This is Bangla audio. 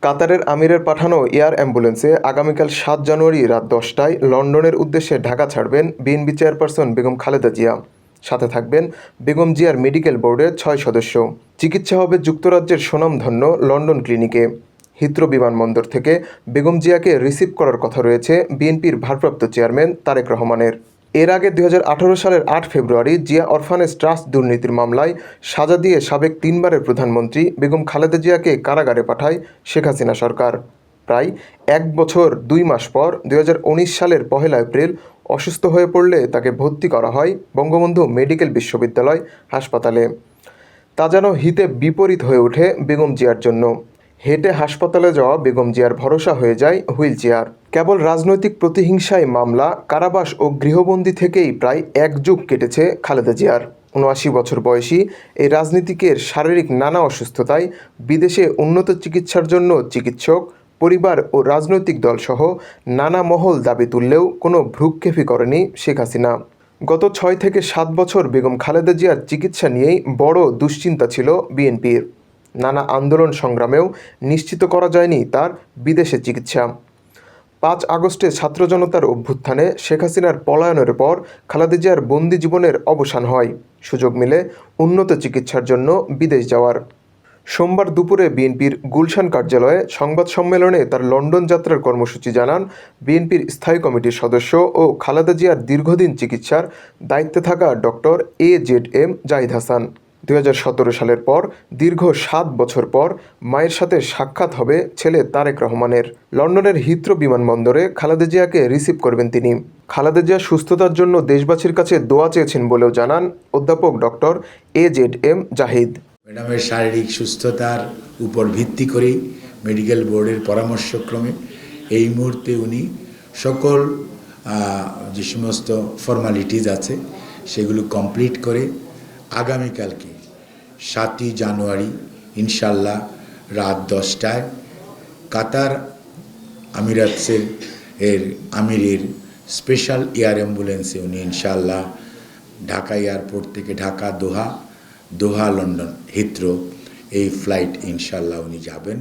কাতারের আমিরের পাঠানো এয়ার অ্যাম্বুলেন্সে আগামীকাল ৭ জানুয়ারি রাত ১০টায় লন্ডনের উদ্দেশ্যে ঢাকা ছাড়বেন বিএনপি চেয়ারপারসন বেগম খালেদা জিয়া। সাথে থাকবেন বেগম জিয়ার মেডিকেল বোর্ডের ৬ সদস্য। চিকিৎসা হবে যুক্তরাজ্যের সুনামধন্য লন্ডন ক্লিনিকে। হিথ্রো বিমানবন্দর থেকে বেগম জিয়াকে রিসিভ করার কথা রয়েছে বিএনপির ভারপ্রাপ্ত চেয়ারম্যান তারেক রহমানের। এর আগে ২০১৮ সালের ৮ ফেব্রুয়ারি জিয়া অরফানেজ ট্রাস্ট দুর্নীতির মামলায় সাজা দিয়ে সাবেক ৩বারের প্রধানমন্ত্রী বেগম খালেদা জিয়াকে কারাগারে পাঠায় শেখ হাসিনা সরকার। প্রায় ১ বছর ২ মাস পর ২০১৯ সালের ১ এপ্রিল অসুস্থ হয়ে পড়লে তাকে ভর্তি করা হয় বঙ্গবন্ধু মেডিকেল বিশ্ববিদ্যালয় হাসপাতালে। তা যেন হিতে বিপরীত হয়ে ওঠে বেগম জিয়ার জন্য। হেঁটে হাসপাতালে যাওয়া বেগম জিয়ার ভরসা হয়ে যায় হুইল চেয়ার। কেবল রাজনৈতিক প্রতিহিংসায় মামলা, কারাবাস ও গৃহবন্দী থেকেই প্রায় ১ যুগ কেটেছে খালেদা জিয়ার। ৭৯ বছর বয়সী এই রাজনীতিকের শারীরিক নানা অসুস্থতায় বিদেশে উন্নত চিকিৎসার জন্য চিকিৎসক, পরিবার ও রাজনৈতিক দলসহ নানা মহল দাবি তুললেও কোনো ভ্রুক্ষেপই করেনি শেখ হাসিনা। গত ৬ থেকে ৭ বছর বেগম খালেদা জিয়ার চিকিৎসা নিয়েই বড় দুশ্চিন্তা ছিল বিএনপির। নানা আন্দোলন সংগ্রামেও নিশ্চিত করা যায়নি তার বিদেশে চিকিৎসা। ৫ আগস্টে ছাত্র জনতার অভ্যুত্থানে শেখ হাসিনার পলায়নের পর খালেদা জিয়ার বন্দি জীবনের অবসান হয়। সুযোগ মিলে উন্নত চিকিৎসার জন্য বিদেশ যাওয়ার। সোমবার দুপুরে বিএনপির গুলশান কার্যালয়ে সংবাদ সম্মেলনে তার লন্ডন যাত্রার কর্মসূচি জানান বিএনপির স্থায়ী কমিটির সদস্য ও খালেদা জিয়ার দীর্ঘদিন চিকিৎসার দায়িত্বে থাকা ডক্টর AZM জাহিদ হাসান। ২০১৭ সালের পর দীর্ঘ ৭ বছর পর মায়ের সাথে সাক্ষাৎ হবে ছেলে তারেক রহমানের। লন্ডনের হিথ্রো বিমানবন্দরে খালেদা জিয়াকে রিসিভ করবেন তিনি। খালেদা জিয়ার সুস্থতার জন্য দেশবাসীর কাছে দোয়া চেয়েছেন বলেও জানান অধ্যাপক ডক্টর AZM জাহিদ। ম্যাডামের শারীরিক সুস্থতার উপর ভিত্তি করেই মেডিকেল বোর্ডের পরামর্শক্রমে এই মুহূর্তে উনি সকল যে সমস্ত ফর্মালিটিজ আছে সেগুলো কমপ্লিট করে আগামীকালকে ৭ই জানুয়ারি ইনশাল্লাহ রাত ১০টায় কাতার আমিরাতসের আমিরের স্পেশাল এয়ার অ্যাম্বুলেন্সে উনি ইনশাল্লাহ ঢাকা এয়ারপোর্ট থেকে ঢাকা দোহা লন্ডন হিথ্রো এই ফ্লাইট ইনশাল্লাহ উনি যাবেন।